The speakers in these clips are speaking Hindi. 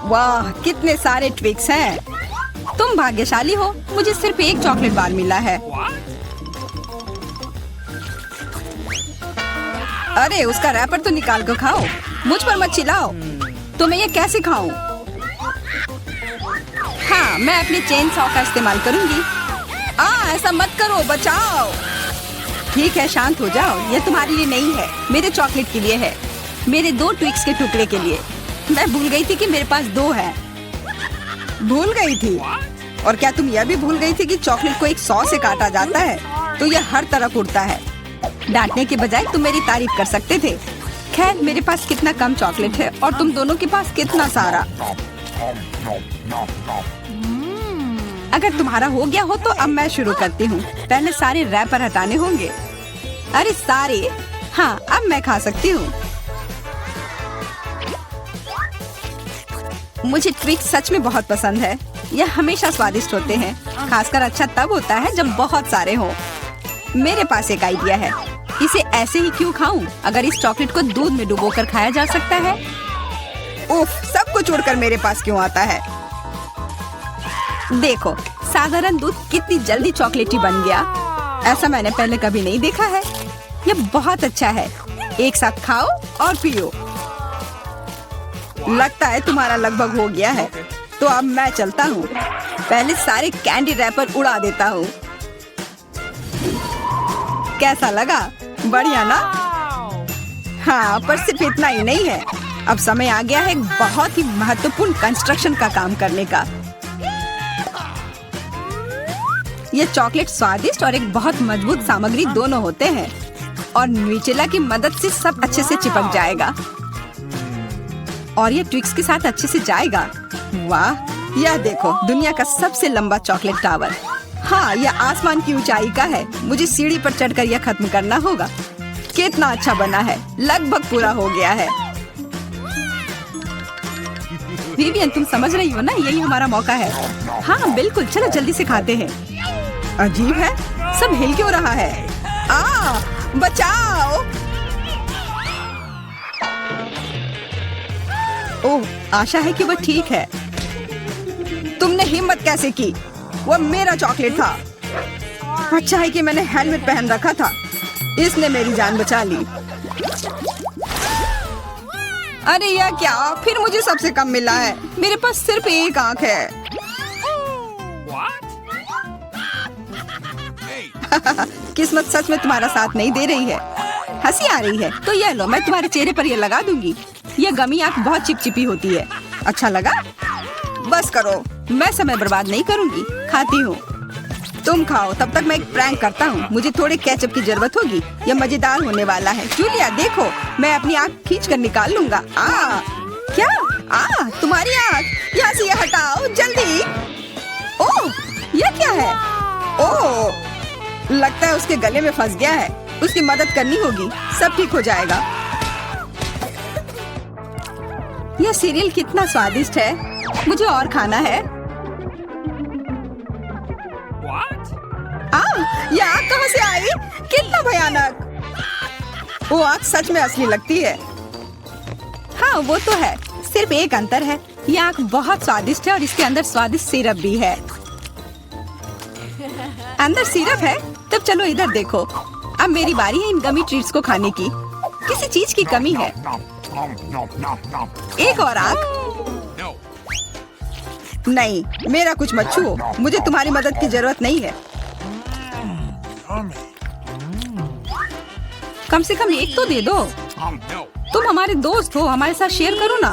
वाह, कितने सारे ट्विक्स हैं। तुम भाग्यशाली हो, मुझे सिर्फ एक चॉकलेट बार मिला है। अरे उसका रैपर तो निकाल कर खाओ, मुझ पर मत चिल्लाओ। तो मैं ये कैसे खाऊं? हाँ, मैं अपने चेन सॉ का इस्तेमाल करूंगी। ऐसा मत करो, बचाओ। ठीक है, शांत हो जाओ। ये तुम्हारे लिए नहीं है, मेरे चॉकलेट के लिए है, मेरे 2 ट्विक्स के टुकड़े के लिए। मैं भूल गई थी कि मेरे पास 2 है। भूल गई थी? और क्या तुम यह भी भूल गई थी कि चॉकलेट को एक सॉ से काटा जाता है तो यह हर तरफ उड़ता है? डांटने के बजाय तुम मेरी तारीफ कर सकते थे। खैर, मेरे पास कितना कम चॉकलेट है और तुम दोनों के पास कितना सारा। अगर तुम्हारा हो गया हो तो अब मैं शुरू करती हूँ। पहले सारे रैपर हटाने होंगे। अरे सारे? हाँ, अब मैं खा सकती हूँ। मुझे ट्विक्स सच में बहुत पसंद है। यह हमेशा स्वादिष्ट होते हैं। खासकर अच्छा तब होता है जब बहुत सारे हो। मेरे पास एक आइडिया है। इसे ऐसे ही क्यों खाऊं? अगर इस चॉकलेट को दूध में डुबोकर खाया जा सकता है। उफ, सब कुछ उड़कर मेरे पास क्यों आता है? देखो, साधारण दूध कितनी जल्दी चॉकलेटी बन गया। ऐसा मैंने पहले कभी नहीं देखा है। यह बहुत अच्छा है। एक साथ खाओ और पियो। लगता है तुम्हारा लगभग हो गया है, तो अब मैं चलता हूँ। पहले सारे कैंडी रैपर उड़ा देता हूँ। कैसा लगा? बढ़िया ना? हाँ, पर सिर्फ इतना ही नहीं है। अब समय आ गया है एक बहुत ही महत्वपूर्ण कंस्ट्रक्शन का काम करने का। ये चॉकलेट स्वादिष्ट और एक बहुत मजबूत सामग्री दोनों होते हैं और न्यूटेला की मदद से सब अच्छे से चिपक जाएगा और ये ट्विक्स के साथ अच्छे से जाएगा। वाह, यह देखो, दुनिया का सबसे लंबा चॉकलेट टावर। हाँ, यह आसमान की ऊंचाई का है। मुझे सीढ़ी पर चढ़कर यह खत्म करना होगा। कितना अच्छा बना है, लगभग पूरा हो गया है। विवियन, तुम समझ रही हो ना, यही हमारा मौका है। हाँ बिल्कुल, चलो जल्दी से खाते हैं। अजीब है, सब हिल क्यों रहा है? बचाओ! ओह, आशा है कि वह ठीक है। तुमने हिम्मत कैसे की? वह मेरा चॉकलेट था। अच्छा है कि मैंने हेलमेट पहन रखा था। इसने मेरी जान बचा ली। अरे यह क्या? फिर मुझे सबसे कम मिला है। मेरे पास सिर्फ एक आंख है। किस्मत सच में तुम्हारा साथ नहीं दे रही है। हंसी आ रही है तो यह लो, मैं तुम्हारे चेहरे पर यह लगा दूंगी। यह गमी आंख बहुत चिपचिपी होती है। अच्छा लगा? बस करो, मैं समय बर्बाद नहीं करूंगी। खाती हूँ, तुम खाओ। तब तक मैं एक प्रैंक करता हूँ। मुझे थोड़े केचप की जरूरत होगी। यह मजेदार होने वाला है। जूलिया देखो, मैं अपनी आँख खींच कर निकाल लूंगा। क्या? तुम्हारी आँख? यहाँ से यह हटाओ जल्दी। ओह, यह क्या है? ओह, लगता है उसके गले में फंस गया है। उसकी मदद करनी होगी, सब ठीक हो जाएगा। यह सीरियल कितना स्वादिष्ट है। मुझे और खाना है। यह आग कहाँ से आई? कितना भयानक! वो आग सच में असली लगती है। हाँ वो तो है, सिर्फ एक अंतर है। यह आग बहुत स्वादिष्ट है और इसके अंदर स्वादिष्ट सिरप भी है। अंदर सिरप है? तब चलो इधर देखो। अब मेरी बारी है इन गमी ट्रीट्स को खाने की। किसी चीज की कमी है। एक और आग? नहीं, मेरा कुछ मत छुओ। मुझे तुम्हारी मदद की जरूरत नहीं है। कम से कम एक तो दे दो। तुम हमारे दोस्त हो, हमारे साथ शेयर करो ना।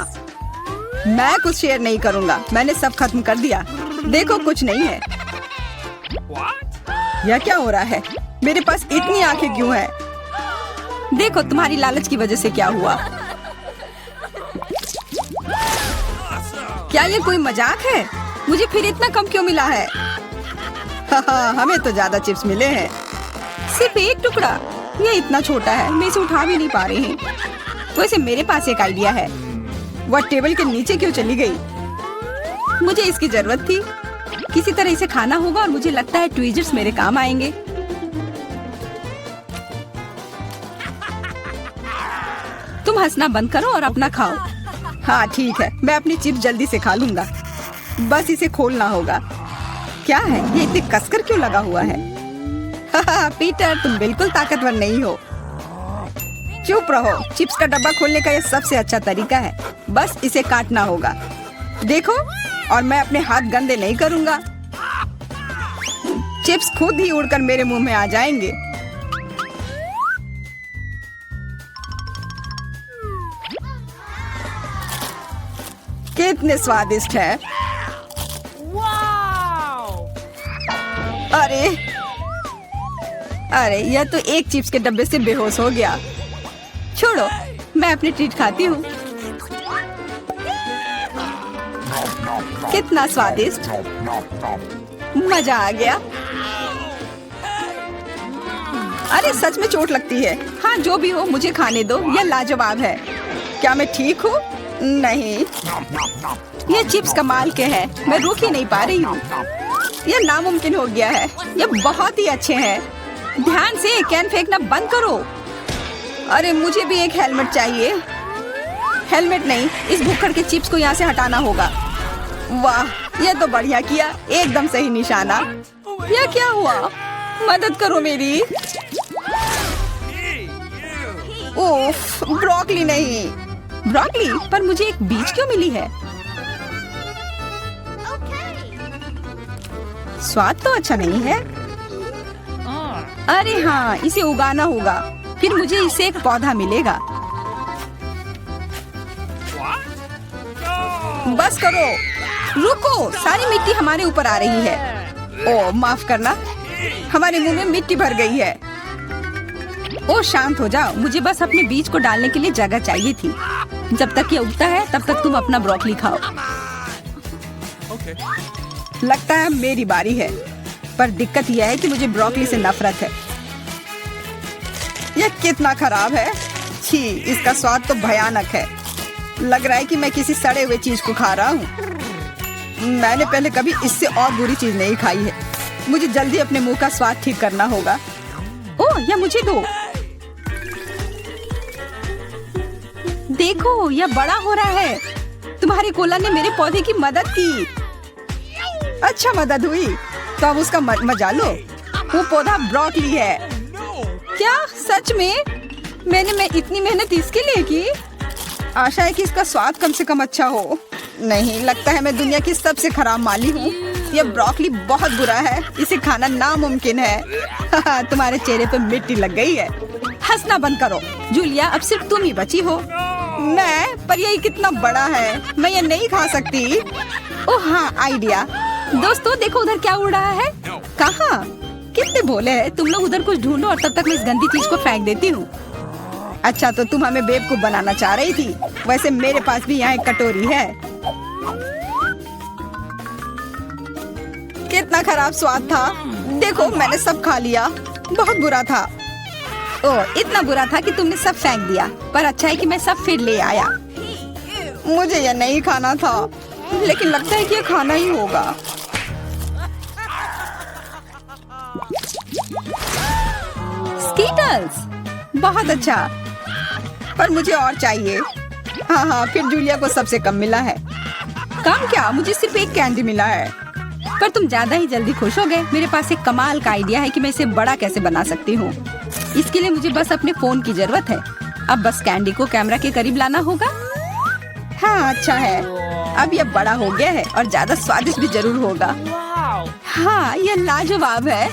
मैं कुछ शेयर नहीं करूँगा। मैंने सब खत्म कर दिया। देखो, कुछ नहीं है। यह क्या हो रहा है? मेरे पास इतनी आंखें क्यों हैं? देखो, तुम्हारी लालच की वजह से क्या हुआ। क्या ये कोई मजाक है? मुझे फिर इतना कम क्यों मिला है? हमें तो ज्यादा चिप्स मिले हैं। सिर्फ एक टुकड़ा? ये इतना छोटा है, मैं इसे उठा भी नहीं पा रही हूँ। वैसे मेरे पास एक आइडिया है। वह टेबल के नीचे क्यों चली गई? मुझे इसकी जरूरत थी। किसी तरह इसे खाना होगा और मुझे लगता है ट्वीजर्स मेरे काम आएंगे। तुम हंसना बंद करो और अपना खाओ। हाँ ठीक है, मैं अपनी चिप्स जल्दी से खा लूंगा। बस इसे खोलना होगा। क्या है ये इतने कसकर क्यों लगा हुआ है? पीटर, तुम बिल्कुल ताकतवर नहीं हो। चुप रहो। चिप्स का डब्बा खोलने का यह सबसे अच्छा तरीका है। बस इसे काटना होगा। देखो, और मैं अपने हाथ गंदे नहीं करूंगा। चिप्स खुद ही उड़कर मेरे मुंह में आ जाएंगे। कितने स्वादिष्ट है। अरे अरे, यह तो एक चिप्स के डब्बे से बेहोश हो गया। छोड़ो, मैं अपनी ट्रीट खाती हूँ। कितना स्वादिष्ट, मजा आ गया। अरे सच में चोट लगती है। हाँ जो भी हो, मुझे खाने दो। यह लाजवाब है। क्या मैं ठीक हूँ? नहीं, ये चिप्स कमाल के हैं। मैं रुक ही नहीं पा रही हूँ। यह नामुमकिन हो गया है। ये बहुत ही अच्छे हैं। ध्यान से, कैन फेंकना बंद करो। अरे मुझे भी एक हेलमेट चाहिए। हेलमेट नहीं, इस भुक्कड़ के चिप्स को यहाँ से हटाना होगा। वाह, यह तो बढ़िया किया। एकदम सही निशाना। यह क्या हुआ? मदद करो मेरी। उफ, ब्रोकली नहीं। ब्रोकली, पर मुझे एक बीज क्यों मिली है? स्वाद तो अच्छा नहीं है। अरे हाँ, इसे उगाना होगा। फिर मुझे इससे एक पौधा मिलेगा। बस करो। रुको, सारी मिट्टी हमारे ऊपर आ रही है। ओह माफ करना, हमारे मुंह में मिट्टी भर गई है। ओह शांत हो जाओ। मुझे बस अपने बीज को डालने के लिए जगह चाहिए थी। जब तक ये उगता है तब तक तुम अपना ब्रोकली खाओ। लगता है मेरी बारी है, पर दिक्कत यह है कि मुझे ब्रोकली से नफरत है। यह कितना खराब है। छी, इसका स्वाद तो भयानक है। लग रहा है कि मैं किसी सड़े हुए चीज को खा रहा हूँ। मैंने पहले कभी इससे और बुरी चीज नहीं खाई है। मुझे जल्दी अपने मुंह का स्वाद ठीक करना होगा। ओह, यह मुझे दो। देखो, यह बड़ा हो रहा है। तुम्हारे कोला ने मेरे पौधे की मदद की। अच्छा मदद हुई, तो अब उसका मजा लो। वो पौधा ब्रोकली है। क्या सच में? मैंने इतनी मेहनत इसके लिए की। आशा है कि इसका स्वाद कम से कम अच्छा हो। नहीं, लगता है मैं दुनिया की सबसे खराब माली हूँ। यह ब्रोकली बहुत बुरा है। इसे खाना नामुमकिन है। तुम्हारे चेहरे पे मिट्टी लग गई है। हंसना बंद करो। जूलिया, अब सिर्फ तुम ही बची हो। मैं? पर यह कितना बड़ा है, मैं ये नहीं खा सकती। ओह हाँ, आइडिया। दोस्तों देखो, उधर क्या उड़ रहा है। कहाँ? कितने भोले हैं तुम लोग। उधर कुछ ढूंढो और तब तक मैं इस गंदी चीज को फेंक देती हूँ। अच्छा, तो तुम हमें बेवकूफ बनाना चाह रही थी। वैसे मेरे पास भी यहाँ एक कटोरी है। कितना खराब स्वाद था। देखो, मैंने सब खा लिया। बहुत बुरा था। ओह, इतना बुरा था कि तुमने सब फेंक दिया। पर अच्छा है कि मैं सब फिर ले आया। मुझे यह नहीं खाना था, लेकिन लगता है कि यह खाना ही होगा। स्कीटल्स, बहुत अच्छा। पर मुझे और चाहिए। हाँ हाँ, फिर जूलिया को सबसे कम मिला है। कम क्या, मुझे सिर्फ एक कैंडी मिला है। पर तुम ज्यादा ही जल्दी खुश हो गए। मेरे पास एक कमाल का आइडिया है कि मैं इसे बड़ा कैसे बना सकती हूँ। इसके लिए मुझे बस अपने फोन की जरूरत है। अब बस कैंडी को कैमरा के करीब लाना होगा। हाँ अच्छा है, अब यह बड़ा हो गया है और ज्यादा स्वादिष्ट भी जरूर होगा। हाँ, यह लाजवाब है।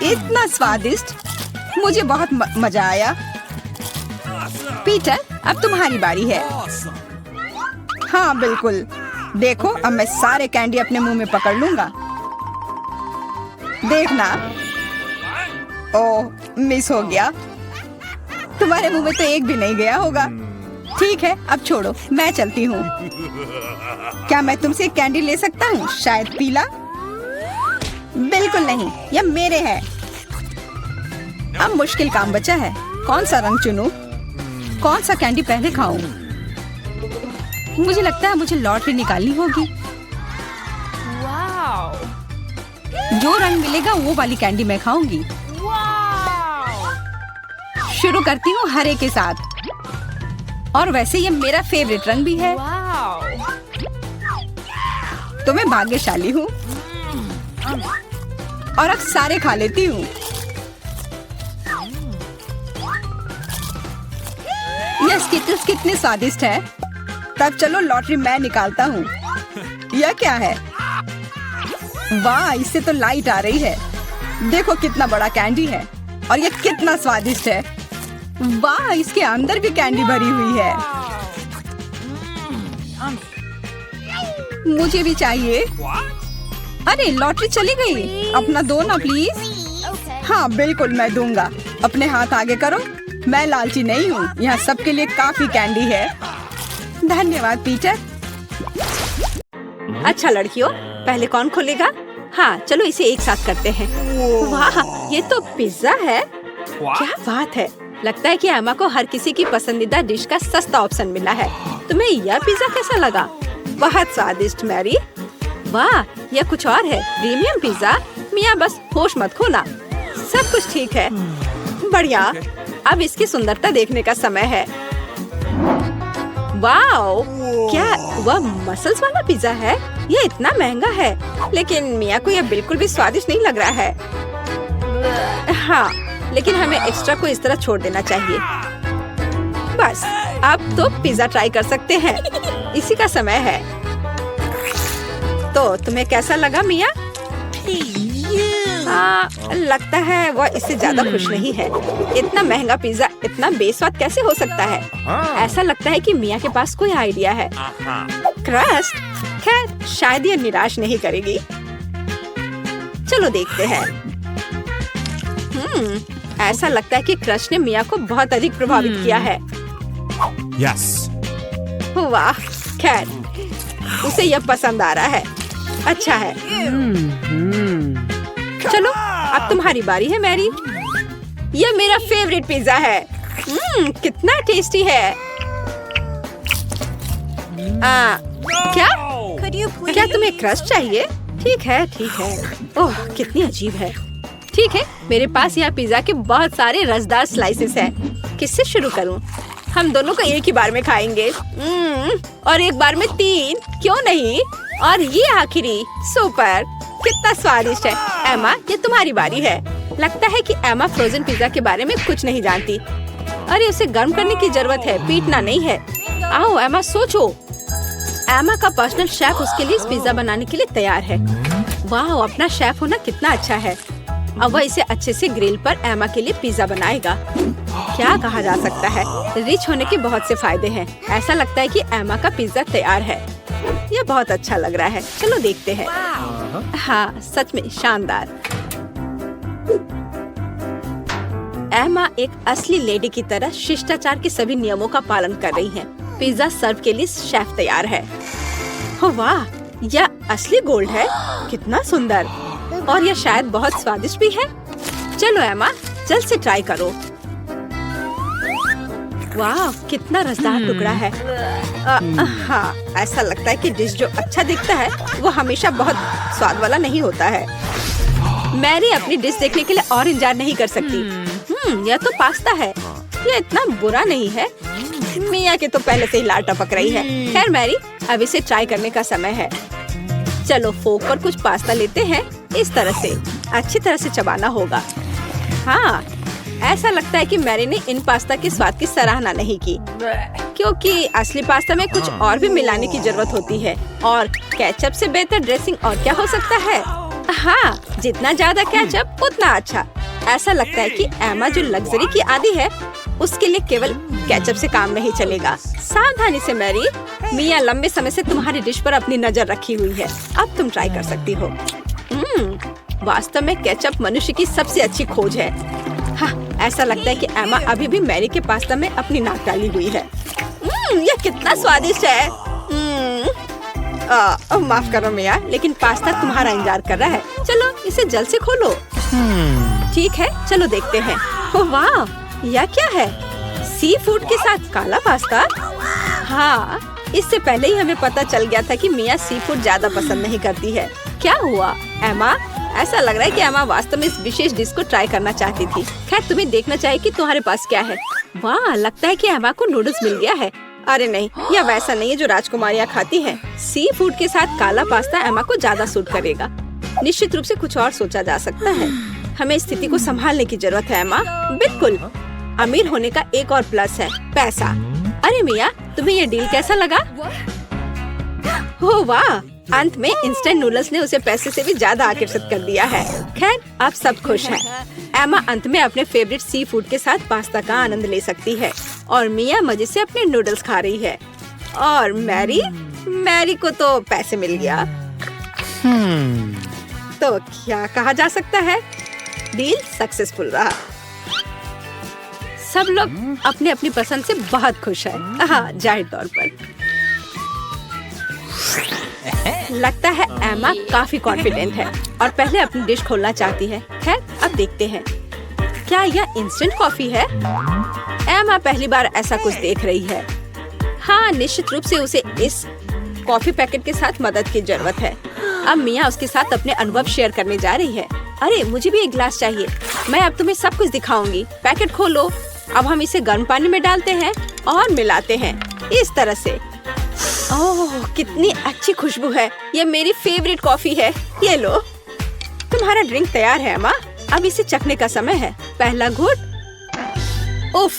इतना स्वादिष्ट, मुझे बहुत मजा आया। पीटर, अब तुम्हारी बारी है। हाँ बिल्कुल। देखो, अब मैं सारे कैंडी अपने मुंह में पकड़ लूंगा। देखना। ओह, मिस हो गया। तुम्हारे मुंह में तो एक भी नहीं गया होगा। ठीक है, अब छोड़ो, मैं चलती हूँ। क्या मैं तुमसे एक कैंडी ले सकता हूँ? शायद पीला। बिल्कुल नहीं, यह मेरे है। अब मुश्किल काम बचा है। कौन सा रंग चुनूं? कौन सा कैंडी पहले खाऊं? मुझे लगता है मुझे लॉटरी निकालनी होगी। जो रंग मिलेगा वो वाली कैंडी मैं खाऊंगी। शुरू करती हूँ हरे के साथ। और वैसे ये मेरा फेवरेट रंग भी है। तो मैं भाग्यशाली हूँ और अब सारे खा लेती हूँ। ये स्किटल्स कितने स्वादिष्ट है। तब चलो लॉटरी मैं निकालता हूँ। यह क्या है? वाह, इससे तो लाइट आ रही है। देखो कितना बड़ा कैंडी है और ये कितना स्वादिष्ट है। वाह, इसके अंदर भी कैंडी भरी हुई है। मुझे भी चाहिए। अरे लॉटरी चली गई। अपना दो ना प्लीज। हाँ बिल्कुल मैं दूंगा। अपने हाथ आगे करो। मैं लालची नहीं हूँ। यहाँ सबके लिए काफी कैंडी है। धन्यवाद पीटर। अच्छा लड़कियों, पहले कौन खोलेगा? हाँ चलो इसे एक साथ करते हैं। वाह, ये तो पिज्जा है। क्या बात है। लगता है कि एमा को हर किसी की पसंदीदा डिश का सस्ता ऑप्शन मिला है। तुम्हें यह पिज्जा कैसा लगा? बहुत स्वादिष्ट मैरी। वाह, यह कुछ और है। Premium pizza. मिया बस होश मत खोना। सब कुछ ठीक है। बढ़िया। अब इसकी सुंदरता देखने का समय है। वाओ, क्या वह मसल्स वाला पिज्जा है? ये इतना महंगा है, लेकिन मिया को यह बिल्कुल भी स्वादिष्ट नहीं लग रहा है। हाँ, लेकिन हमें एक्स्ट्रा को इस तरह छोड़ देना चाहिए। बस, अब तो पिज्जा ट्राई कर सकते हैं। इसी का समय है। तो तुम्हें कैसा लगा मिया? लगता है वह इससे ज्यादा खुश नहीं है। इतना महंगा पिज्जा इतना बेस्वाद कैसे हो सकता है? ऐसा लगता है कि मिया के पास कोई आइडिया है। क्रस्ट? खैर, शायद ये निराश नहीं करेगी। चलो देखते हैं। ऐसा लगता है कि क्रस्ट ने मिया को बहुत अधिक प्रभावित किया है। Yes. वाह, खैर, उसे यह पसंद आ रहा है। अच्छा है। चलो अब तुम्हारी बारी है मैरी। यह मेरा फेवरेट पिज्जा है। कितना टेस्टी है। क्या तुम्हें क्रस्ट चाहिए? ठीक है ठीक है। ओह कितनी अजीब है। ठीक है, मेरे पास यहाँ पिज्जा के बहुत सारे रसदार स्लाइसेस हैं। किससे शुरू करूँ? हम दोनों को एक ही बार में खाएंगे। और एक बार में 3, क्यों नहीं? और ये आखिरी। सुपर, कितना स्वादिष्ट है। एमा, ये तुम्हारी बारी है। लगता है कि एमा फ्रोजन पिज्जा के बारे में कुछ नहीं जानती। अरे उसे गर्म करने की जरूरत है, पीटना नहीं है। आओ एमा, सोचो। एमा का पर्सनल शेफ उसके लिए इस पिज्जा बनाने के लिए तैयार है। वाह, अपना शेफ होना कितना अच्छा है। अब वह इसे अच्छे से ग्रिल पर एमा के लिए पिज्जा बनाएगा। क्या कहा जा सकता है, रिच होने के बहुत से फायदे हैं। ऐसा लगता है कि एमा का पिज्जा तैयार है। यह बहुत अच्छा लग रहा है। चलो देखते हैं। हाँ, सच में शानदार। एमा एक असली लेडी की तरह शिष्टाचार के सभी नियमों का पालन कर रही है। पिज्जा सर्व के लिए शेफ तैयार है। वाह, यह असली गोल्ड है। कितना सुंदर। और यह शायद बहुत स्वादिष्ट भी है। चलो एमा, जल्द से ट्राई करो। वाह, कितना रसदार टुकड़ा है। हाँ, ऐसा लगता है कि डिश जो अच्छा दिखता है वो हमेशा बहुत स्वाद वाला नहीं होता है। मैरी अपनी डिश देखने के लिए और इंतजार नहीं कर सकती। यह तो पास्ता है। यह इतना बुरा नहीं है। मिया के तो पहले से ही लार टपक रही है। खैर मैरी, अब इसे ट्राई करने का समय है। चलो फोक पर कुछ पास्ता लेते हैं। इस तरह से अच्छी तरह से चबाना होगा। हाँ, ऐसा लगता है कि मैरी ने इन पास्ता के स्वाद की सराहना नहीं की, क्योंकि असली पास्ता में कुछ और भी मिलाने की जरूरत होती है। और केचप से बेहतर ड्रेसिंग और क्या हो सकता है? हाँ, जितना ज्यादा केचप उतना अच्छा। ऐसा लगता है कि एमा जो लग्जरी की आदी है, उसके लिए केवल केचप से काम नहीं चलेगा। सावधानी से मैरी, मिया लंबे समय से तुम्हारी डिश पर अपनी नजर रखी हुई है। अब तुम ट्राई कर सकती हो। वास्तव में केचप मनुष्य की सबसे अच्छी खोज है। हाँ, ऐसा लगता है कि एमा अभी भी मैरी के पास्ता में अपनी नाक डाली हुई है। यह कितना स्वादिष्ट है। माफ करो मिया, लेकिन पास्ता तुम्हारा इंतजार कर रहा है। चलो इसे जल्द से खोलो। ठीक है, चलो देखते हैं। ओह वाह, यह क्या है? सी फूड के साथ काला पास्ता? हाँ, इससे पहले ही हमें पता चल गया था कि मिया सी फूड ज्यादा पसंद नहीं करती है। क्या हुआ एमा? ऐसा लग रहा है कि एमा वास्तव में इस विशेष डिश को ट्राई करना चाहती थी। खैर, तुम्हें देखना चाहिए कि तुम्हारे पास क्या है। वाह, लगता है कि एमा को नूडल्स मिल गया है। अरे नहीं, यह वैसा नहीं है जो राजकुमारियाँ खाती हैं। सी फूड के साथ काला पास्ता एमा को ज्यादा सूट करेगा। निश्चित रूप से कुछ और सोचा जा सकता है। हमें स्थिति को संभालने की जरूरत है एमा। बिल्कुल। अमीर होने का एक और प्लस है, पैसा। अरे मिया, तुम्हें ये डील कैसा लगा? हो वाह, अंत में इंस्टेंट नूडल्स ने उसे पैसे से भी ज्यादा आकर्षित कर दिया है। खैर, अब सब खुश हैं। एमा अंत में अपने फेवरेट सी फूड के साथ पास्ता का आनंद ले सकती है और मिया मजे से अपने नूडल्स खा रही है। और मैरी को तो पैसे मिल गया। तो क्या कहा जा सकता है, डील सक्सेसफुल रहा। सब लोग अपने अपनी पसंद से बहुत खुश हैं। हाँ, जाहिर तौर पर। लगता है एमा काफी कॉन्फिडेंट है और पहले अपनी डिश खोलना चाहती है। खैर, अब देखते हैं। क्या यह इंस्टेंट कॉफी है? एमा पहली बार ऐसा कुछ देख रही है। हाँ, निश्चित रूप से उसे इस कॉफी पैकेट के साथ मदद की जरूरत है। अब मिया उसके साथ अपने अनुभव शेयर करने जा रही है। अरे, मुझे भी एक गिलास चाहिए। मैं अब तुम्हें सब कुछ दिखाऊंगी। पैकेट खोलो। अब हम इसे गर्म पानी में डालते हैं और मिलाते हैं इस तरह से। ओह, कितनी अच्छी खुशबू है। ये मेरी फेवरेट कॉफी है। ये लो, तुम्हारा ड्रिंक तैयार है अम्मा। अब इसे चखने का समय है। पहला घूंट। उफ,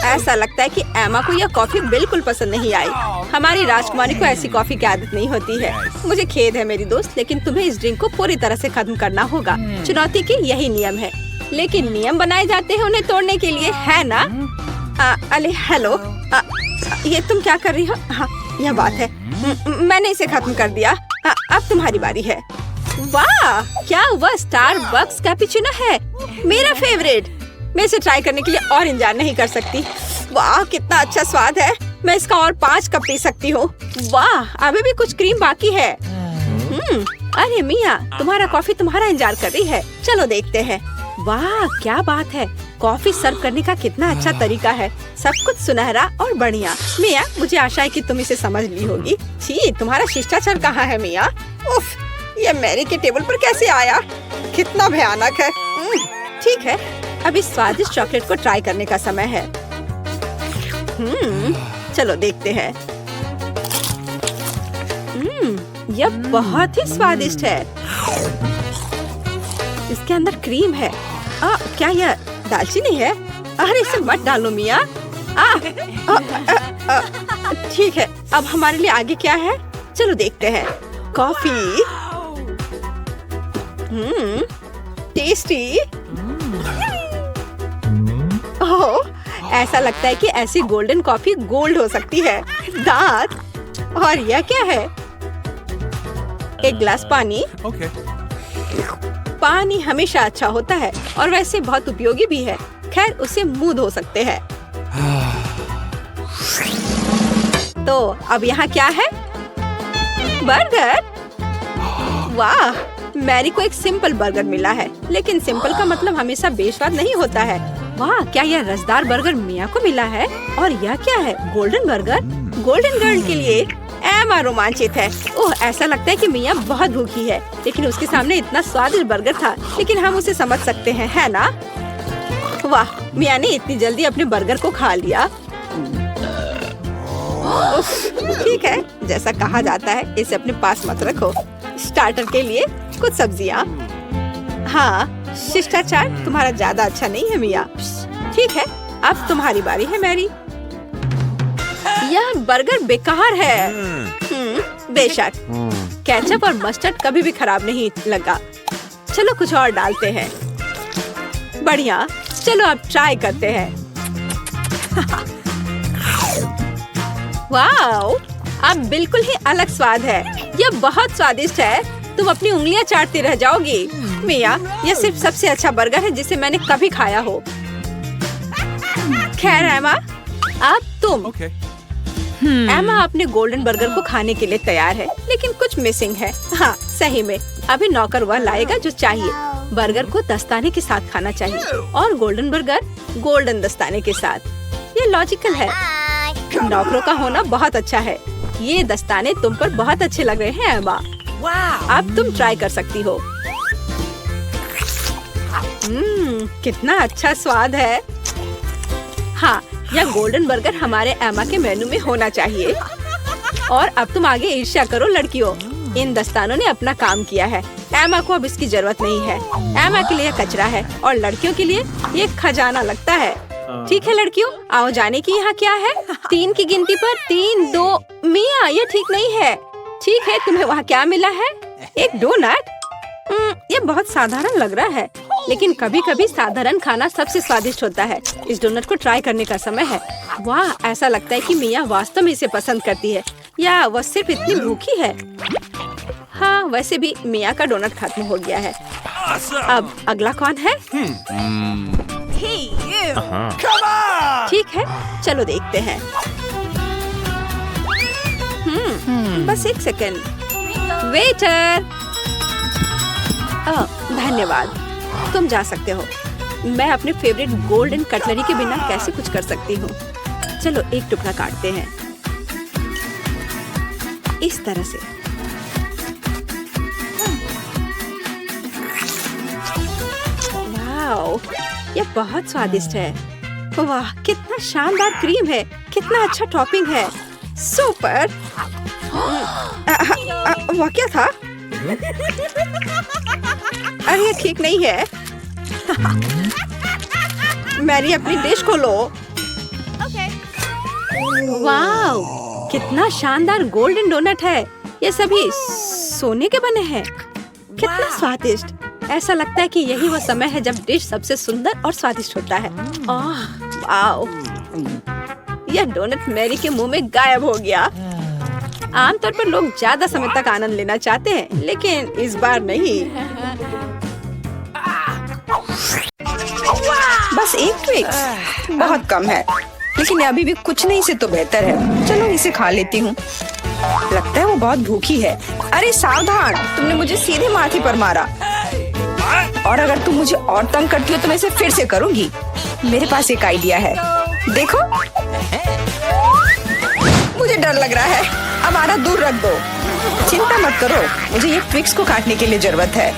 ऐसा लगता है कि एमा को यह कॉफी बिल्कुल पसंद नहीं आई। हमारी राजकुमारी को ऐसी कॉफी की आदत नहीं होती है। मुझे खेद है मेरी दोस्त, लेकिन तुम्हें इस ड्रिंक को पूरी तरह से खत्म करना होगा। चुनौती के यही नियम है, लेकिन नियम बनाए जाते हैं उन्हें तोड़ने के लिए, है ना? अरे हेलो, ये तुम क्या कर रही हो? हाँ, यह बात है। मैंने इसे खत्म कर दिया। अब तुम्हारी बारी है। वाह, क्या वह स्टारबक्स कैपुचिनो है, मेरा फेवरेट। मैं इसे ट्राई करने के लिए और इंतजार नहीं कर सकती। वाह, कितना अच्छा स्वाद है। मैं इसका और 5 कप पी सकती हूँ। वाह, अभी भी कुछ क्रीम बाकी है। अरे मिया, तुम्हारा कॉफी तुम्हारा इंतजार कर रही है। चलो देखते हैं। वाह, क्या बात है। कॉफी सर्व करने का कितना अच्छा तरीका है। सब कुछ सुनहरा और बढ़िया। मिया, मुझे आशा है कि तुम इसे समझ ली होगी। छी, तुम्हारा शिष्टाचार कहाँ है मिया? उफ, ये मैरी के टेबल पर कैसे आया? कितना भयानक है। ठीक है, अब इस स्वादिष्ट चॉकलेट को ट्राई करने का समय है। चलो देखते हैं। यह बहुत ही स्वादिष्ट है। इसके अंदर क्रीम है। क्या यह दालचीनी है? अरे इसे मत डालो मिया। ठीक है, अब हमारे लिए आगे क्या है? चलो देखते हैं। कॉफी। टेस्टी। ओह, ऐसा लगता है कि ऐसी गोल्डन कॉफी गोल्ड हो सकती है। दांत। और यह क्या है? एक गिलास पानी। Okay. पानी हमेशा अच्छा होता है और वैसे बहुत उपयोगी भी है। खैर, उसे मुंह धो सकते हैं। तो अब यहाँ क्या है? बर्गर। वाह, मैरी को एक सिंपल बर्गर मिला है, लेकिन सिंपल का मतलब हमेशा बेस्वाद नहीं होता है। वाह, क्या यह रसदार बर्गर मिया को मिला है? और यह क्या है? Golden burger. गोल्डन गर्ल के लिए एमा रोमांचित है। ओह, ऐसा लगता है कि मिया बहुत भूखी है, लेकिन उसके सामने इतना स्वादिष्ट बर्गर था। लेकिन हम उसे समझ सकते हैं, है ना? वाह, मिया ने इतनी जल्दी अपने बर्गर को खा लिया। ठीक है, जैसा कहा जाता है, इसे अपने पास मत रखो। स्टार्टर के लिए कुछ सब्जियाँ। हाँ, शिष्टाचार तुम्हारा ज्यादा अच्छा नहीं है मिया। ठीक है, अब तुम्हारी बारी है मैरी। यह बर्गर बेकार है। बेशक, केचप और मस्टर्ड कभी भी खराब नहीं लगा। चलो कुछ और डालते हैं। बढ़िया, चलो अब ट्राई करते हैं। वाओ, अब बिल्कुल ही अलग स्वाद है। यह बहुत स्वादिष्ट है। तुम अपनी उंगलियां चाटती रह जाओगी। मिया, यह सिर्फ सबसे अच्छा बर्गर है जिसे मैंने कभी खाया हो। खैर एमा, अब तुम। Okay. एमा अपने गोल्डन बर्गर को खाने के लिए तैयार है, लेकिन कुछ मिसिंग है। हाँ, सही में अभी नौकर वह लाएगा जो चाहिए। बर्गर को दस्ताने के साथ खाना चाहिए और गोल्डन बर्गर गोल्डन दस्ताने के साथ। ये लॉजिकल है। नौकरों का होना बहुत अच्छा है। ये दस्ताने तुम पर बहुत अच्छे लग रहे हैं एमा। अब तुम ट्राई कर सकती हो। कितना अच्छा स्वाद है। हाँ, यह गोल्डन बर्गर हमारे एमा के मेनू में होना चाहिए। और अब तुम आगे ईर्ष्या करो लड़कियों। इन दस्तानों ने अपना काम किया है। एमा को अब इसकी जरूरत नहीं है। एमा के लिए कचरा है और लड़कियों के लिए ये खजाना लगता है। ठीक है लड़कियों, आओ जाने की यहाँ क्या है। 3 की गिनती पर 3, 2। मिया, ये ठीक नहीं है। ठीक है, तुम्हें वहाँ क्या मिला है? एक डोनट। ये बहुत साधारण लग रहा है, लेकिन कभी कभी साधारण खाना सबसे स्वादिष्ट होता है। इस डोनट को ट्राई करने का समय है। वाह, ऐसा लगता है कि मिया वास्तव में इसे पसंद करती है, या वह सिर्फ इतनी भूखी है। हाँ, वैसे भी मिया का डोनट खत्म हो गया है। अब अगला कौन है? ठीक है, चलो देखते हैं। बस 1 सेकंड। वेटर, धन्यवाद, तुम जा सकते हो। मैं अपने फेवरेट गोल्डन कटलरी के बिना कैसे कुछ कर सकती हूँ। चलो एक टुकड़ा काटते हैं इस तरह से। वाओ, यह बहुत स्वादिष्ट है। वाह, कितना शानदार क्रीम है, कितना अच्छा टॉपिंग है। सुपर। वाह, क्या था? अरे ये ठीक नहीं है। मैरी, अपनी डिश खोलो। वाओ, कितना शानदार गोल्डन डोनट है। ये सभी सोने के बने हैं। कितना स्वादिष्ट। ऐसा लगता है कि यही वो समय है जब डिश सबसे सुंदर और स्वादिष्ट होता है। वाओ, यह डोनट मैरी के मुंह में गायब हो गया। आमतौर पर लोग ज्यादा समय तक आनंद लेना चाहते हैं, लेकिन इस बार नहीं। बस एक ट्विक्स, बहुत कम है, लेकिन अभी भी कुछ नहीं से तो बेहतर है। चलो इसे खा लेती हूँ। लगता है वो बहुत भूखी है। अरे सावधान, तुमने मुझे सीधे माथे पर मारा। और अगर तुम मुझे और तंग करती हो तो मैं इसे फिर से करूँगी। मेरे पास एक आइडिया है, देखो। मुझे डर लग रहा है, अब आना दूर रख दो। चिंता मत करो, मुझे ये ट्विक्स को काटने के लिए जरूरत है।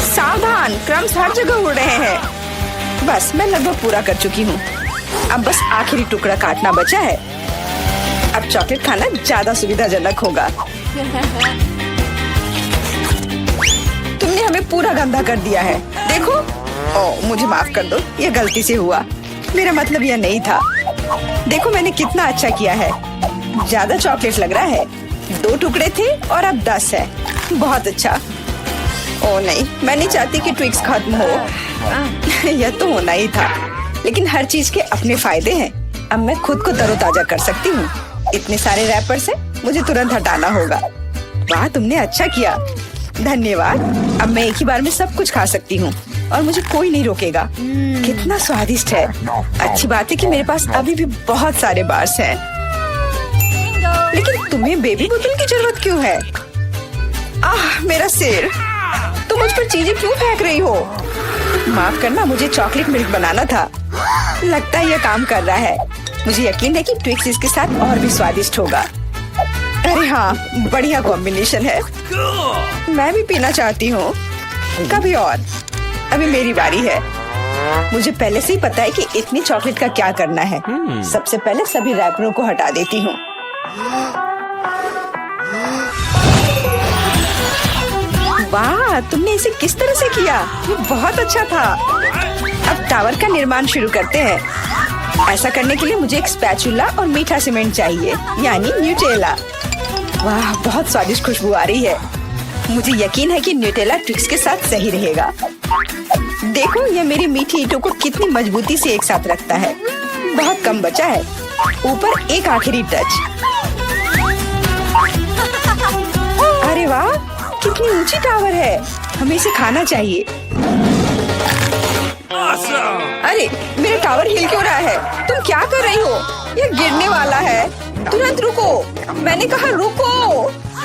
सावधान, क्रम्स हर जगह उड़ रहे हैं। बस मैं लगभग पूरा कर चुकी हूँ। अब बस आखिरी टुकड़ा काटना बचा है। अब चॉकलेट खाना ज्यादा सुविधाजनक होगा। तुमने हमें पूरा गंदा कर दिया है, देखो। ओह, मुझे माफ कर दो, ये गलती से हुआ। मेरा मतलब यह नहीं था। देखो मैंने कितना अच्छा किया है। ज्यादा चॉकलेट लग रहा है। 2 टुकड़े थे और अब 10 है। बहुत अच्छा। ओह नहीं, मैं नहीं चाहती कि ट्विक्स खत्म हो। यह तो होना ही था, लेकिन हर चीज के अपने फायदे हैं। अब मैं खुद को तरोताजा कर सकती हूँ। इतने सारे रैपर से मुझे तुरंत हटाना होगा। वाह, तुमने अच्छा किया, धन्यवाद। अब मैं एक ही बार में सब कुछ खा सकती हूँ और मुझे कोई नहीं रोकेगा। कितना स्वादिष्ट है। अच्छी बात है कि मेरे पास अभी भी बहुत सारे बार्स हैं। लेकिन तुम्हें बेबी बोतल की जरूरत क्यों है? आह, मेरा सिर। तुम मुझ पर चीजें क्यों फेंक रही हो? माफ करना, मुझे चॉकलेट मिल्क बनाना था। लगता है यह काम कर रहा है। मुझे यकीन है कि ट्विक्स इसके साथ और भी स्वादिष्ट होगा। अरे हाँ, बढ़िया कॉम्बिनेशन है। मैं भी पीना चाहती हूँ। कभी और। अभी मेरी बारी है। मुझे पहले से ही पता है कि इतनी चॉकलेट का क्या करना है। सबसे पहले सभी रैपरों को हटा देती हूँ। वाह, तुमने इसे किस तरह से किया? ये बहुत अच्छा था। अब टावर का निर्माण शुरू करते हैं। ऐसा करने के लिए मुझे एक स्पैचुला और मीठा सीमेंट चाहिए, यानी न्यूटेला। वाह, बहुत स्वादिष्ट खुशबू आ रही है। मुझे यकीन है कि न्यूटेला ट्विक्स के साथ सही रहेगा। देखो, यह मेरी मीठी ईंटों को कितनी मजबूती से एक साथ रखता है। बहुत कम बचा है। ऊपर एक आखिरी टच। अरे वाह, कितनी ऊंची टावर है। हमें इसे खाना चाहिए। अरे, मेरा टावर हिल क्यों रहा है? तुम क्या कर रही हो? यह गिरने वाला है। तुरंत रुको, मैंने कहा रुको।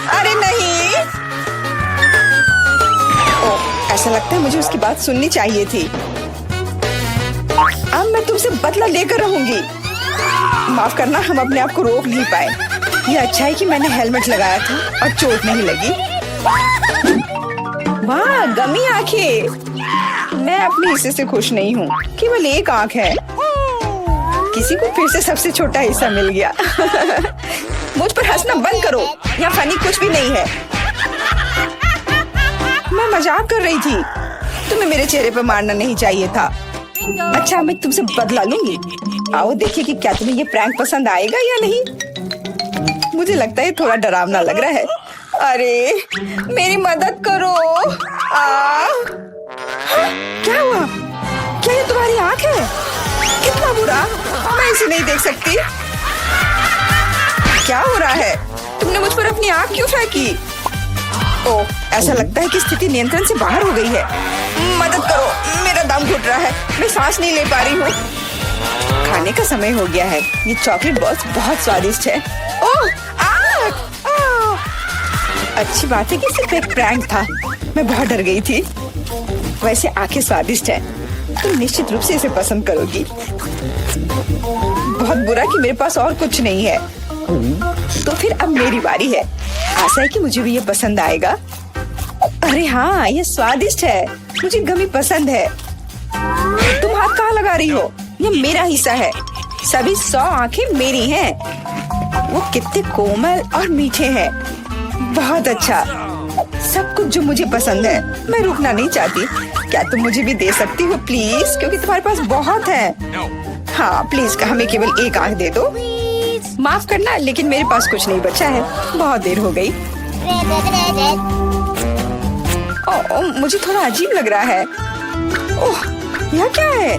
अरे नहीं। ओह, ऐसा लगता है मुझे उसकी बात सुननी चाहिए थी। अब मैं तुमसे बदला लेकर रहूंगी। माफ करना, हम अपने आप को रोक नहीं पाए। यह अच्छा है कि मैंने हेलमेट लगाया था और चोट नहीं लगी। वाह, गमी आंखें। मैं अपने हिस्से से खुश नहीं हूँ। केवल एक आंख है। किसी को फिर से सबसे छोटा हिस्सा मिल गया। मुझ पर हंसना बंद करो। यहाँ फनी कुछ भी नहीं है। मैं मजाक कर रही थी। तुम्हें मेरे चेहरे पर मारना नहीं चाहिए था। अच्छा, मैं तुमसे बदला लूंगी। आओ देखिए कि क्या तुम्हें ये प्रैंक पसंद आएगा या नहीं। मुझे लगता है थोड़ा डरावना लग रहा है। अरे मेरी मदद करो। क्या हुआ? क्या ये तुम्हारी आंख है? कितना बुरा। मैं इसे नहीं देख सकती। क्या हो रहा है? तुमने मुझ पर अपनी आंख क्यों फेंकी? ओह, ऐसा लगता है कि स्थिति नियंत्रण से बाहर हो गई है। मदद करो, मेरा दम घुट रहा है। मैं सांस नहीं ले पा रही हूँ। खाने का समय हो गया है। ये चॉकलेट बॉल्स बहुत स्वादिष्ट है। ओह, अच्छी बात है कि सिर्फ एक प्रैंक था। मैं बहुत डर गई थी। वैसे आंखें स्वादिष्ट है। तुम निश्चित रूप से इसे पसंद करोगी। बहुत बुरा कि मेरे पास और कुछ नहीं है। तो फिर अब मेरी बारी है। आशा है कि मुझे भी ये पसंद आएगा। अरे हाँ, ये स्वादिष्ट है। मुझे गमी पसंद है। तुम हाथ कहाँ लगा रही हो? ये मेरा हिस्सा है। सभी 100 आंखें मेरी हैं। वो कितने कोमल और मीठे हैं। बहुत अच्छा, सब कुछ जो मुझे पसंद है। मैं रुकना नहीं चाहती। क्या तुम मुझे भी दे सकती हो प्लीज? क्योंकि तुम्हारे पास बहुत है। हाँ प्लीज, हमें केवल एक आंख दे दो। माफ करना, लेकिन मेरे पास कुछ नहीं बचा है। बहुत देर हो गई। ओह, मुझे थोड़ा अजीब लग रहा है। ओह, यह क्या है?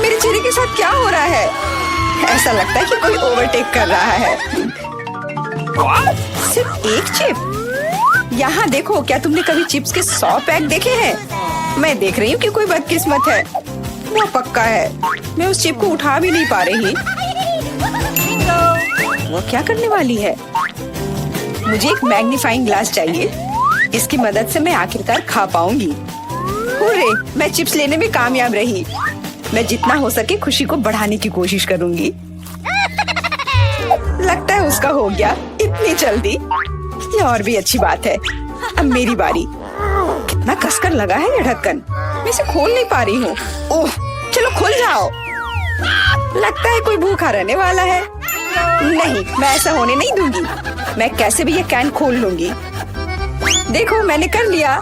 मेरे चेहरे के साथ क्या हो रहा है? ऐसा लगता है कि कोई ओवरटेक कर रहा है। सिर्फ एक चिप? यहाँ देखो, क्या तुमने कभी चिप्स के 100 पैक देखे हैं? मैं देख रही हूँ कि कोई बदकिस्मत है। वो पक्का है। मैं उस चिप को उठा भी नहीं पा रही। वो क्या करने वाली है? मुझे एक मैग्नीफाइंग ग्लास चाहिए। इसकी मदद से मैं आखिरकार खा पाऊंगी। हुर्रे, मैं चिप्स लेने में कामयाब रही। मैं जितना हो सके खुशी को बढ़ाने की कोशिश करूंगी। लगता है उसका हो गया इतनी जल्दी। ये और भी अच्छी बात है। अब मेरी बारी। कितना कसकर लगा है ये ढक्कन। मैं इसे खोल नहीं पा रही हूँ। ओह, चलो खुल जाओ। लगता है कोई भूखा रहने वाला है। नहीं, मैं ऐसा होने नहीं दूंगी। मैं कैसे भी ये कैन खोल लूंगी। देखो, मैंने कर लिया।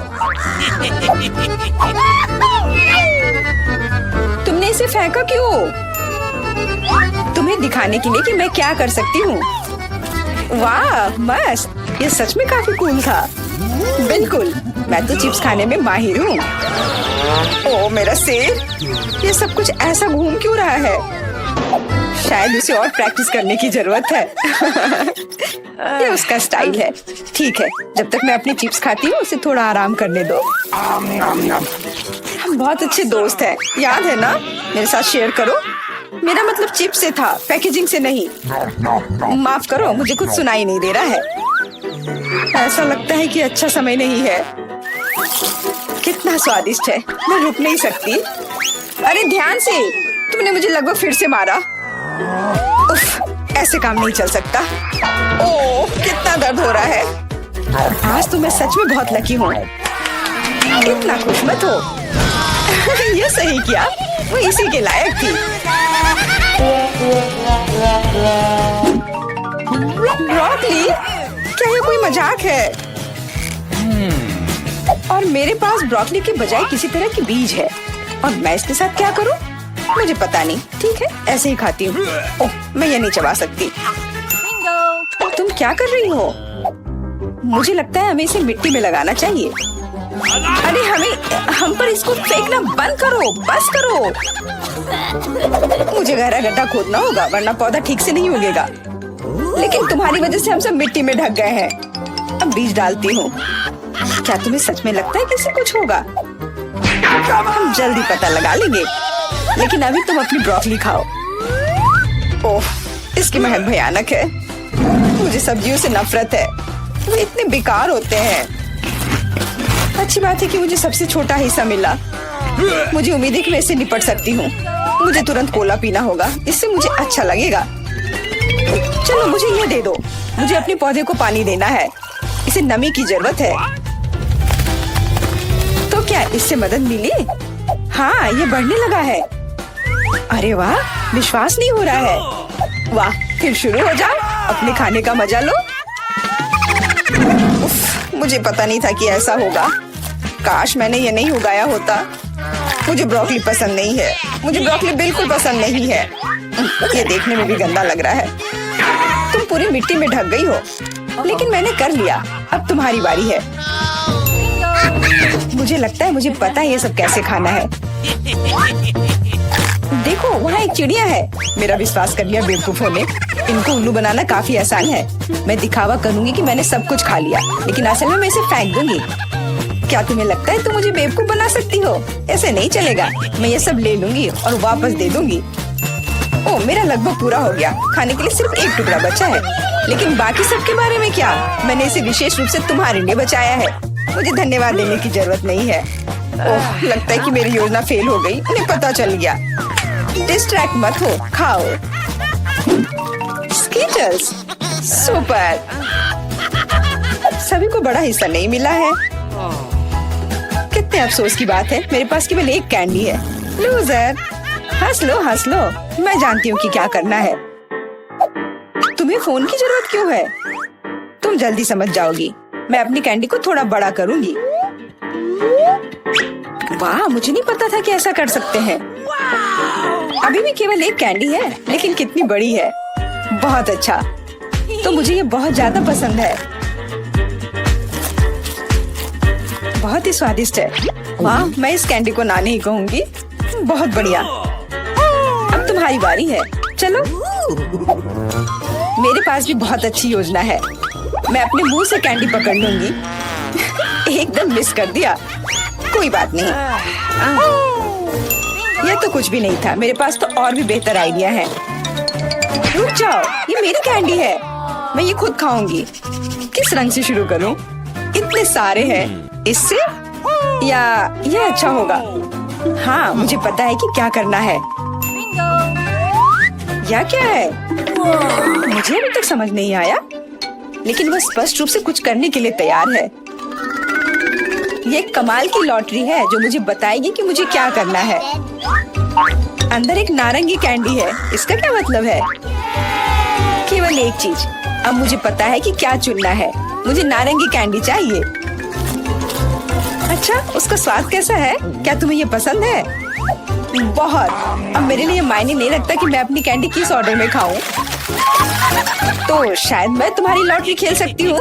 तुमने इसे फेंका क्यों? तुम्हें दिखाने के लिए कि मैं क्या कर सकती हूँ। वाह, मस्त। ये सच में काफी कूल था। बिल्कुल, मैं तो चिप्स खाने में माहिर हूँ। ओह मेरा सिर, ये सब कुछ ऐसा घूम क्यों रहा है? शायद उसे और प्रैक्टिस करने की जरूरत है। ये उसका स्टाइल है। ठीक है, जब तक मैं अपनी चिप्स खाती हूँ उसे थोड़ा आराम करने दो। हम बहुत अच्छे दोस्त हैं, याद है ना? मेरे साथ शेयर करो। मेरा मतलब चिप्स से था, पैकेजिंग से नहीं। माफ करो, मुझे कुछ सुनाई नहीं दे रहा है। ऐसा लगता है कि अच्छा समय नहीं है। कितना स्वादिष्ट है, मैं रुक नहीं सकती। अरे ध्यान से, तुमने मुझे लगभग फिर से मारा। उफ, ऐसे काम नहीं चल सकता। ओह, कितना दर्द हो रहा है। आज तो मैं सच में बहुत लकी हूँ। इतना खुश मत हो। ये सही किया, वो इसी के लायक थी। ब्रोकली, क्या ये कोई मजाक है? और मेरे पास ब्रोकली के बजाय किसी तरह की बीज है, और मैं इसके साथ क्या करूं? मुझे पता नहीं। ठीक है, ऐसे ही खाती हूँ। ओह, मैं ये नहीं चबा सकती। तुम क्या कर रही हो? मुझे लगता है हमें इसे मिट्टी में लगाना चाहिए। अरे हम पर इसको फेंकना बंद करो, बस करो। मुझे गहरा गड्ढा खोदना होगा, वरना पौधा ठीक से नहीं उगेगा। लेकिन तुम्हारी वजह से हम सब मिट्टी में ढक गए हैं। अब बीज डालती हूँ। क्या तुम्हें सच में लगता है कि इससे कुछ होगा? हम जल्दी पता लगा लेंगे। लेकिन अभी तुम अपनी ब्रोकली खाओ। ओह, इसकी महक भयानक है। मुझे सब्जियों से नफरत है, वो इतने बेकार होते हैं। अच्छी बात है कि मुझे सबसे छोटा हिस्सा मिला। मुझे उम्मीद है कि मैं इससे निपट सकती हूँ। मुझे तुरंत कोला पीना होगा, इससे मुझे अच्छा लगेगा। चलो मुझे ये दे दो। मुझे अपने पौधे को पानी देना है, इसे नमी की जरूरत है। तो क्या इससे मदद मिली? हाँ, ये बढ़ने लगा है। अरे वाह, विश्वास नहीं हो रहा है। वाह, फिर शुरू हो जाओ, अपने खाने का मजा लो। उफ, मुझे पता नहीं था कि ऐसा होगा। काश मैंने ये नहीं उगाया होता। मुझे ब्रोकली पसंद नहीं है। मुझे ब्रोकली बिल्कुल पसंद नहीं है। ये देखने में भी गंदा लग रहा है। तुम पूरी मिट्टी में ढक गई हो, लेकिन मैंने कर लिया। अब तुम्हारी बारी है। मुझे लगता है मुझे पता है ये सब कैसे खाना है। देखो, वहाँ एक चिड़िया है। मेरा विश्वास कर लिया बेवकूफों ने। इनको उल्लू बनाना काफी आसान है। मैं दिखावा करूंगी कि मैंने सब कुछ खा लिया, लेकिन असल में मैं इसे फेंक दूंगी। क्या तुम्हें लगता है तुम मुझे बेवकूफ बना सकती हो? ऐसे नहीं चलेगा। मैं ये सब ले लूंगी और वापस दे दूंगी। ओह, मेरा लगभग पूरा हो गया। खाने के लिए सिर्फ एक टुकड़ा बचा है। लेकिन बाकी सब के बारे में क्या? मैंने इसे विशेष रूप से तुम्हारे लिए बचाया है। मुझे धन्यवाद देने की जरूरत नहीं है। ओह, लगता है कि मेरी योजना फेल हो गई। उन्हें पता चल गया। डिस्ट्रैक्ट मत हो, खाओ। Skittles, super. सभी को बड़ा हिस्सा नहीं मिला है। कितने अफसोस की बात है, मेरे पास केवल एक कैंडी है। लूजर। हंस लो, हंस लो। मैं जानती हूँ कि क्या करना है। तुम्हें फोन की जरूरत क्यों है? तुम जल्दी समझ जाओगी। मैं अपनी कैंडी को थोड़ा बड़ा करूंगी। वाह, मुझे नहीं पता था कि ऐसा कर सकते हैं। अभी भी केवल एक कैंडी है, लेकिन कितनी बड़ी है। बहुत अच्छा। तो मुझे ये बहुत ज्यादा पसंद है। बहुत ही स्वादिष्ट है। वाह, मैं इस कैंडी को ना नहीं कहूंगी। बहुत बढ़िया। अब तुम्हारी बारी है। चलो। मेरे पास भी बहुत अच्छी योजना है। मैं अपने मुंह से कैंडी पकड़ लूंगी। एकदम मिस कर दिया। कोई बात नहीं। यह तो कुछ भी नहीं था। मेरे पास तो और भी बेहतर आइडिया है। रुक जाओ, ये मेरी कैंडी है। मैं ये खुद खाऊंगी। किस रंग से शुरू करूं? इतने सारे हैं। इससे या ये अच्छा होगा? हाँ, मुझे पता है कि क्या करना है। या क्या है? मुझे अभी तक समझ नहीं आया, लेकिन वह स्पष्ट रूप से कुछ करने के लिए तैयार है। ये एक कमाल की लॉटरी है जो मुझे बताएगी कि मुझे क्या करना है। अंदर एक नारंगी कैंडी है। इसका क्या मतलब है? केवल एक चीज। अब मुझे पता है कि क्या चुनना है। मुझे नारंगी कैंडी चाहिए। अच्छा, उसका स्वाद कैसा है? क्या तुम्हें ये पसंद है? बहुत। अब मेरे लिए मायने नहीं रखता कि मैं अपनी कैंडी किस ऑर्डर में खाऊं। तो शायद मैं तुम्हारी लॉटरी खेल सकती हूँ।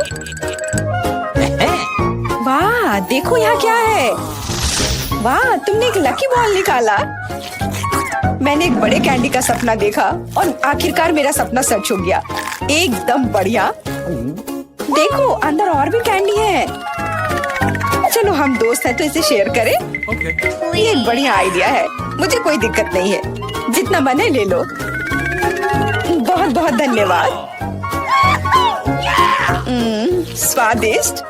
वाह, देखो यहाँ क्या है। वाह, तुमने एक लकी बॉल निकाला। मैंने एक बड़े कैंडी का सपना देखा और आखिरकार मेरा सपना सच हो गया। एकदम बढ़िया। देखो, अंदर और भी कैंडी है। चलो, हम दोस्त हैं तो इसे शेयर करें। ये एक बढ़िया आइडिया है। मुझे कोई दिक्कत नहीं है। जितना मन है ले लो। बहुत बहुत धन्यवाद। स्वादिष्ट।